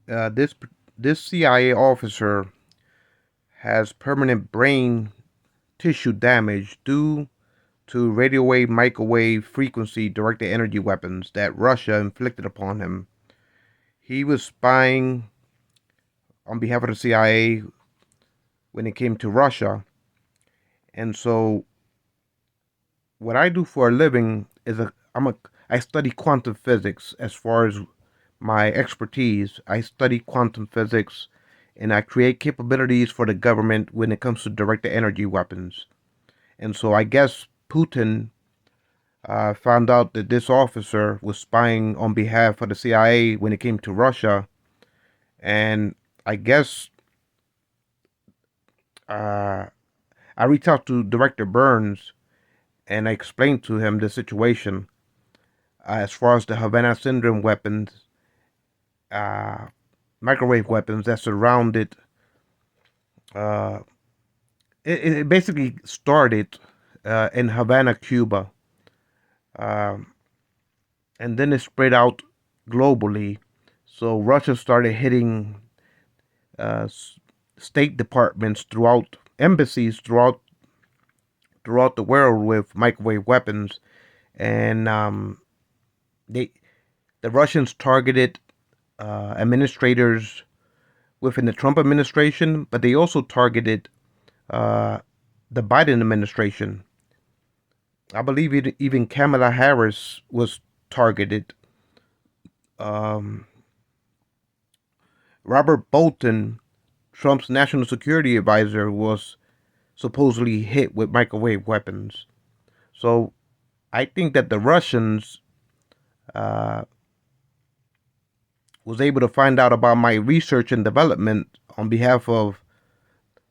This CIA officer has permanent brain tissue damage due to radio wave microwave frequency directed energy weapons that Russia inflicted upon him. He was spying on behalf of the CIA when it came to Russia. And so what I do for a living is I study quantum physics as far as my expertise. I study quantum physics and I create capabilities for the government when it comes to directed energy weapons. And so I guess Putin found out that this officer was spying on behalf of the CIA when it came to Russia. And I guess uh, I reached out to Director Burns and I explained to him the situation as far as the Havana syndrome weapons, uh, microwave weapons that surrounded. Uh, it basically started in Havana, Cuba, um, and then it spread out globally. So Russia started hitting uh, state departments throughout embassies throughout the world with microwave weapons, and they the Russians targeted administrators within the Trump administration, but they also targeted uh, the Biden administration. I believe even Kamala Harris was targeted. Um, Robert Bolton, Trump's national security advisor, was supposedly hit with microwave weapons. So I think that the Russians uh, was able to find out about my research and development on behalf of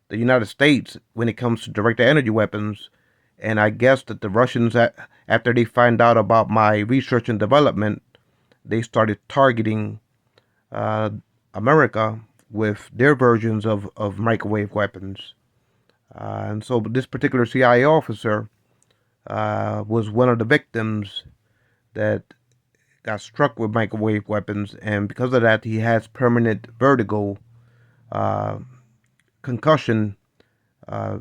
the United States when it comes to directed energy weapons. And I guess that the Russians, after they find out about my research and development, they started targeting uh, America with their versions of microwave weapons. And so this particular CIA officer was one of the victims that got struck with microwave weapons. And because of that, he has permanent vertigo, uh, concussion, uh,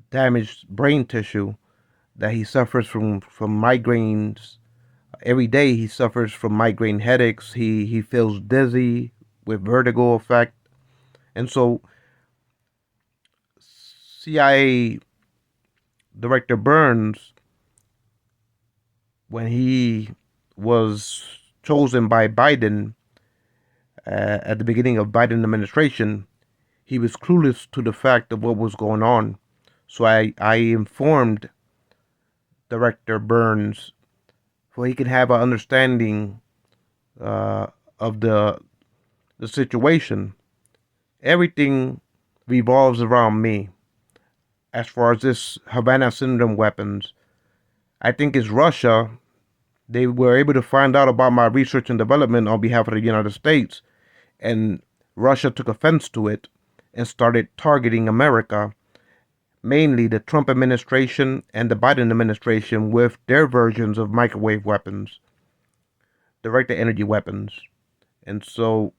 damaged brain tissue that he suffers from migraines. Every day he suffers from migraine headaches. He feels dizzy with vertigo effect. And so CIA Director Burns, when he was chosen by Biden at the beginning of Biden administration, he was clueless to the fact of what was going on. So I informed Director Burns so he could have an understanding uh, of the situation. Everything revolves around me. As far as this Havana syndrome weapons, I think it's Russia. They were able to find out about my research and development on behalf of the United States, and Russia took offense to it and started targeting America, mainly the Trump administration and the Biden administration, with their versions of microwave weapons, directed energy weapons. And so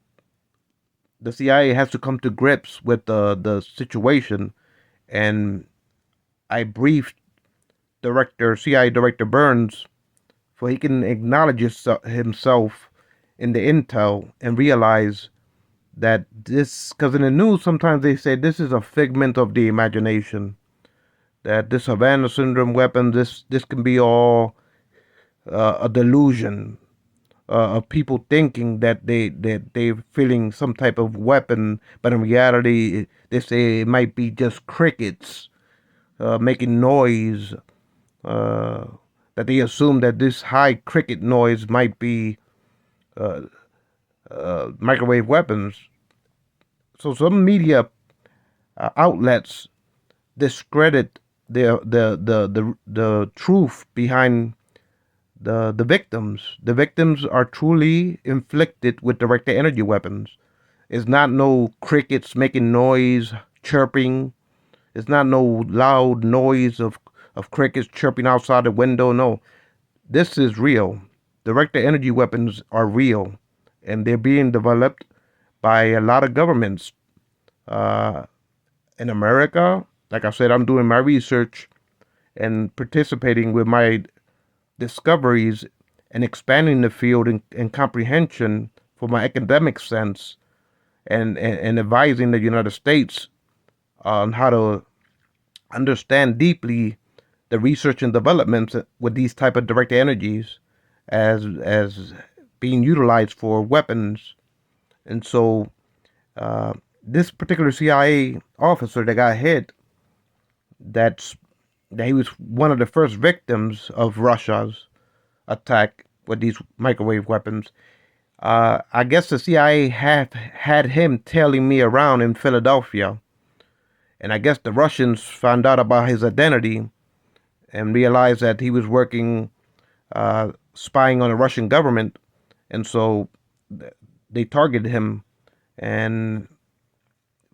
the CIA has to come to grips with the situation. And I briefed CIA Director Burns so he can acknowledge himself in the intel and realize that this, because in the news sometimes they say this is a figment of the imagination, that this Havana syndrome weapon, this can be all a delusion of people thinking that they're feeling some type of weapon, but in reality they say it might be just crickets making noise. Uh, that they assume that this high cricket noise might be uh, microwave weapons. So some media outlets discredit the truth behind the victims. The victims are truly inflicted with directed energy weapons. It's not no crickets making noise, chirping. It's not no loud noise of crickets chirping outside the window. No, this is real. Directed energy weapons are real, and they're being developed by a lot of governments uh, in America. Like I said, I'm doing my research and participating with my discoveries and expanding the field and comprehension for my academic sense and advising the United States on how to understand deeply the research and developments with these type of direct energies as being utilized for weapons. And so uh, this particular CIA officer that got hit, that's that he was one of the first victims of Russia's attack with these microwave weapons. I guess the CIA had him tailing me around in Philadelphia, and I guess the Russians found out about his identity and realized that he was working, spying on the Russian government, and so they targeted him. And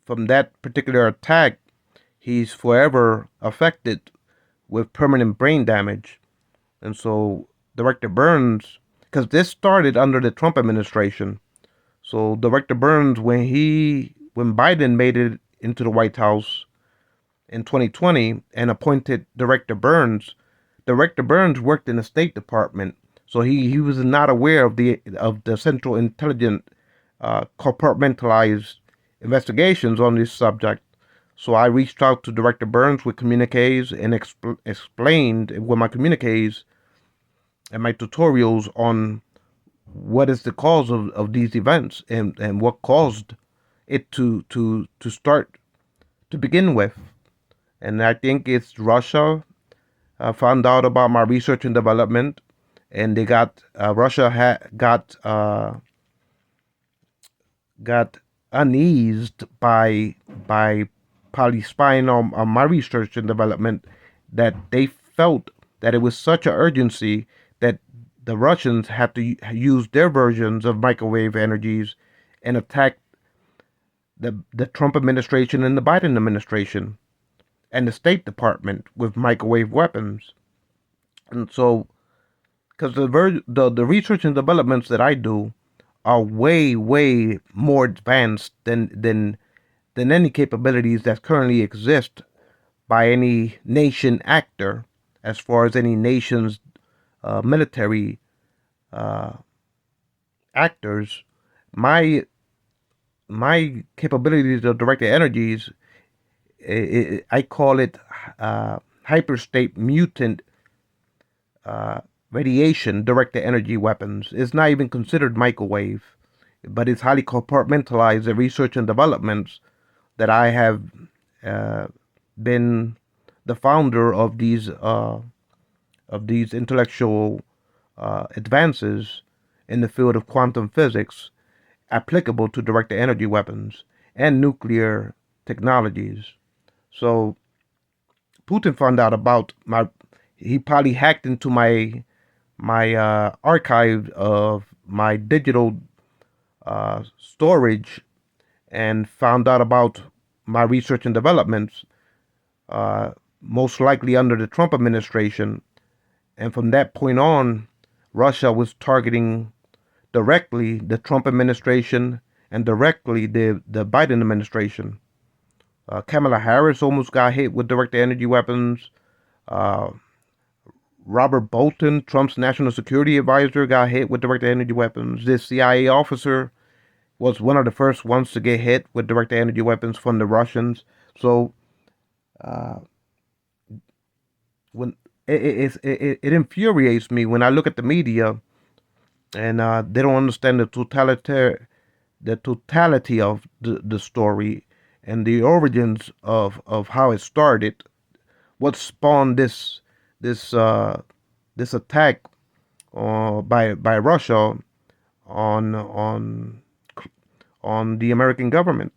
from that particular attack, he's forever affected with permanent brain damage. And so Director Burns, because this started under the Trump administration. So Director Burns, when Biden made it into the White House in 2020 and appointed Director Burns worked in the State Department, so he was not aware of the Central Intelligence compartmentalized investigations on this subject. So I reached out to Director Burns with communiques and explained with my communiques and my tutorials on what is the cause of these events and what caused it to start to begin with. And I think it's Russia found out about my research and development, and they got Russia got uneased by probably spying on my research and development, that they felt that it was such an urgency that the Russians had to use their versions of microwave energies and attack the Trump administration and the Biden administration and the State Department with microwave weapons. And so, because the research and developments that I do are way more advanced than any capabilities that currently exist by any nation actor, as far as any nation's military uh, actors. My my capabilities of directed energies, I call it hyperstate mutant radiation directed energy weapons. It's not even considered microwave, but it's highly compartmentalized. The research and developments that I have uh, been the founder of these intellectual advances in the field of quantum physics applicable to directed energy weapons and nuclear technologies. So Putin found out about my. He probably hacked into my archive of my digital storage and found out about my research and developments, most likely under the Trump administration. And from that point on, Russia was targeting directly the Trump administration and directly the Biden administration. Kamala Harris almost got hit with directed energy weapons. Uh, Robert Bolton, Trump's national security advisor, got hit with directed energy weapons. This CIA officer was one of the first ones to get hit with directed energy weapons from the Russians. So uh, when it infuriates me when I look at the media and they don't understand the totality of the story and the origins of how it started, what spawned this uh, this attack by Russia on on on the American government.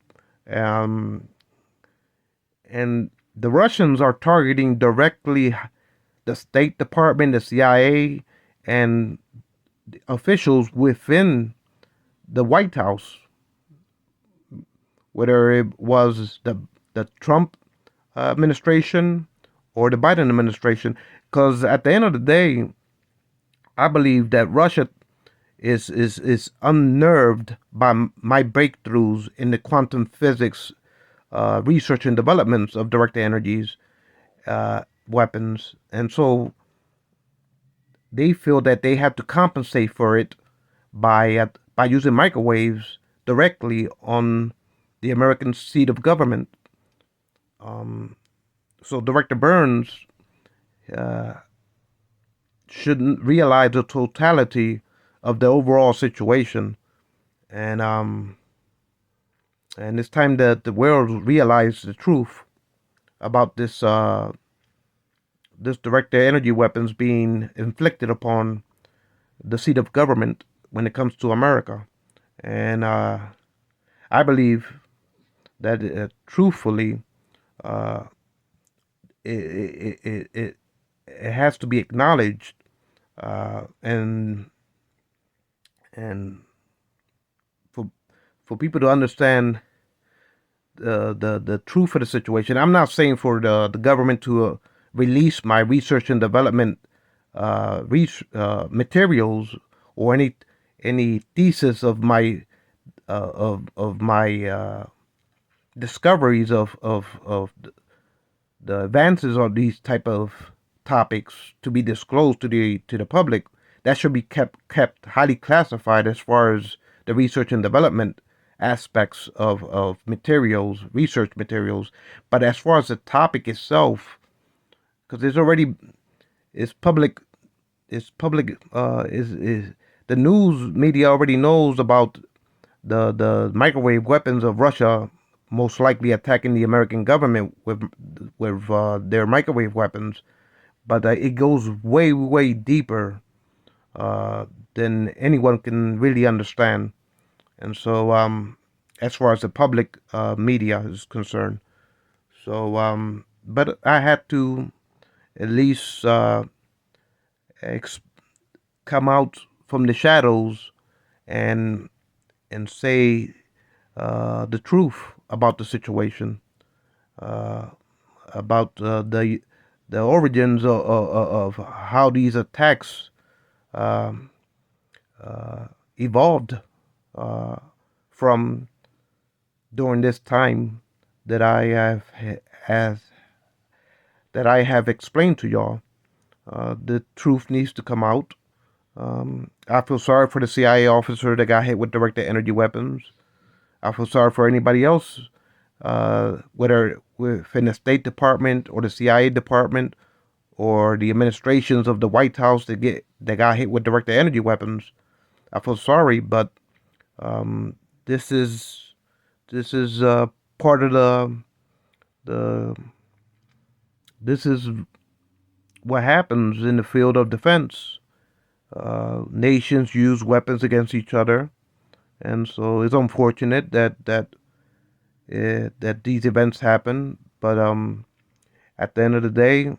Um, and the Russians are targeting directly the State Department, the CIA, and officials within the White House, whether it was the Trump administration or the Biden administration. Because at the end of the day, I believe that Russia is unnerved by my breakthroughs in the quantum physics research and developments of directed energies weapons, and so they feel that they have to compensate for it by using microwaves directly on the American seat of government. So Director Burns uh, shouldn't realize the totality of the overall situation, and it's time that the world realize the truth about this directed energy weapons being inflicted upon the seat of government when it comes to America. And I believe that truthfully, uh, it has to be acknowledged, and and for for people to understand the truth of the situation. I'm not saying for the government to release my research and development materials or any thesis of my of my discoveries of the advances of these type of topics to be disclosed to the public. That should be kept highly classified as far as the research and development aspects of materials, research materials. But as far as the topic itself, because it's already it's public, is the news media already knows about the microwave weapons of Russia most likely attacking the American government with their microwave weapons, but it goes way deeper uh, than anyone can really understand. And so, as far as the public media is concerned, so but I had to at least ex- come out from the shadows and say the truth about the situation, uh, about the origins of how these attacks um, evolved uh, from during this time that as that I have explained to y'all. The truth needs to come out. I feel sorry for the CIA officer that got hit with directed energy weapons. I feel sorry for anybody else, whether within the State Department or the CIA department or the administrations of the White House that got hit with directed energy weapons. I feel sorry, but um, this is this is part of the this is what happens in the field of defense. Nations use weapons against each other, and so it's unfortunate that these events happen. But at the end of the day,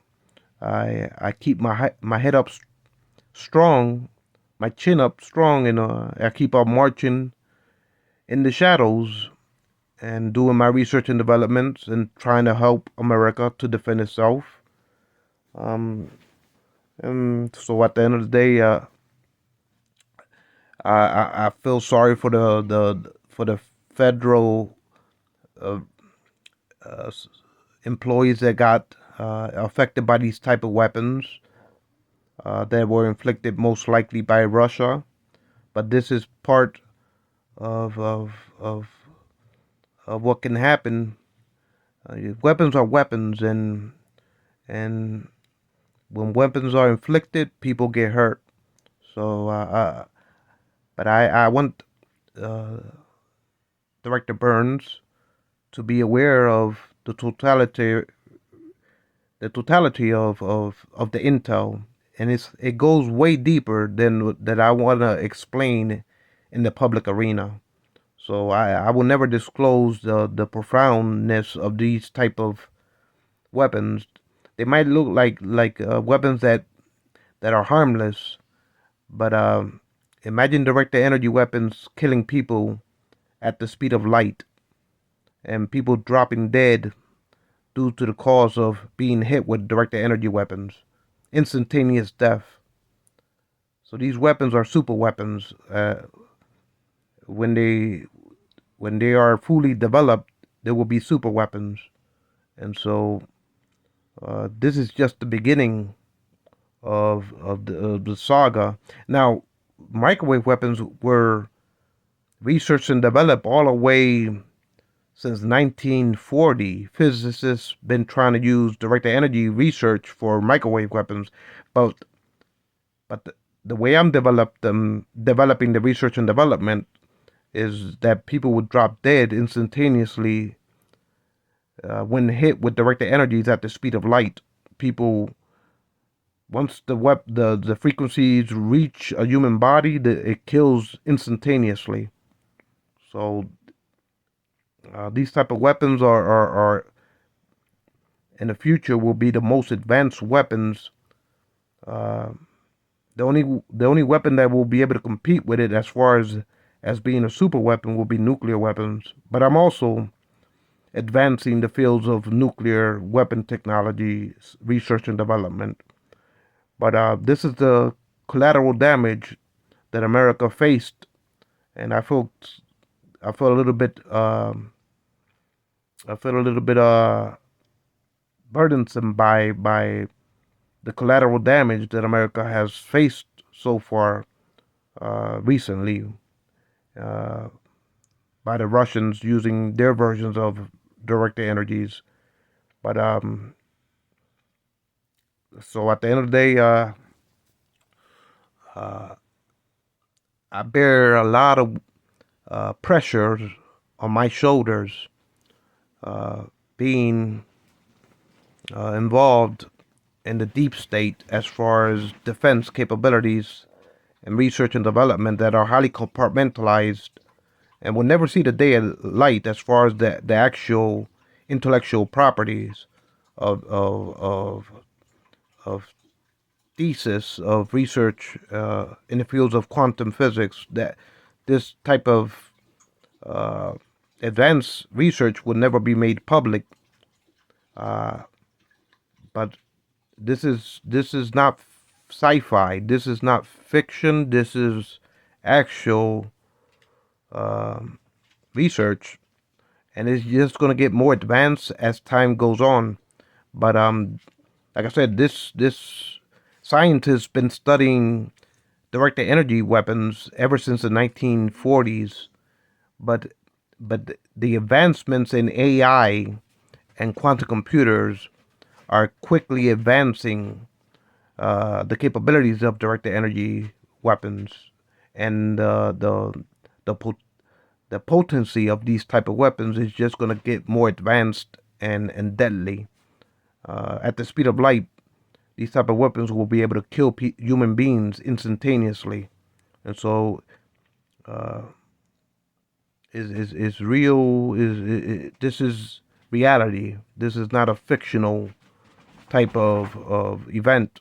I keep my head up strong, my chin up strong, and I keep on marching in the shadows and doing my research and developments and trying to help America to defend itself. Um, and so at the end of the day, I feel sorry for the federal uh, uh, employees that got affected by these type of weapons that were inflicted most likely by Russia. But this is part of of of, of what can happen. Weapons are weapons, and when weapons are inflicted, people get hurt. So, but I want uh, Director Burns to be aware of the totality of the intel, and it goes way deeper than that I want to explain in the public arena. So I will never disclose the profoundness of these type of weapons. They might look like weapons that are harmless, but imagine directed energy weapons killing people at the speed of light, and people dropping dead due to the cause of being hit with directed energy weapons, instantaneous death. So these weapons are super weapons. When they when they are fully developed, they will be super weapons. And so this is just the beginning of the saga. Now, microwave weapons were researched and developed all the way since 1940. Physicists been trying to use directed energy research for microwave weapons, but the way I'm developing the research and development is that people would drop dead instantaneously when hit with directed energies at the speed of light. People, once the frequencies reach a human body, it kills instantaneously. So these type of weapons are in the future will be the most advanced weapons. Uh, the only weapon that will be able to compete with it as far as being a super weapon will be nuclear weapons. But I'm also advancing the fields of nuclear weapon technology research and development. But this is the collateral damage that America faced, and I feel a little bit burdensome by the collateral damage that America has faced so far recently uh, by the Russians using their versions of directed energies. But so at the end of the day, I bear a lot of pressure on my shoulders, being involved in the deep state as far as defense capabilities and research and development that are highly compartmentalized and will never see the day of light as far as the actual intellectual properties of of thesis of research in the fields of quantum physics. That this type of uh, advanced research would never be made public. But this is not sci-fi. This is not fiction. This is actual research, and it's just going to get more advanced as time goes on. But like I said, this scientist's been studying directed energy weapons ever since the 1940s. But the advancements in AI and quantum computers are quickly advancing the capabilities of directed energy weapons, and the the potency of these type of weapons is just going to get more advanced and deadly. At the speed of light, these type of weapons will be able to kill human beings instantaneously, and so is real. This is reality. This is not a fictional type of event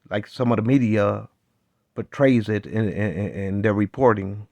like some of the media portrays it in their reporting.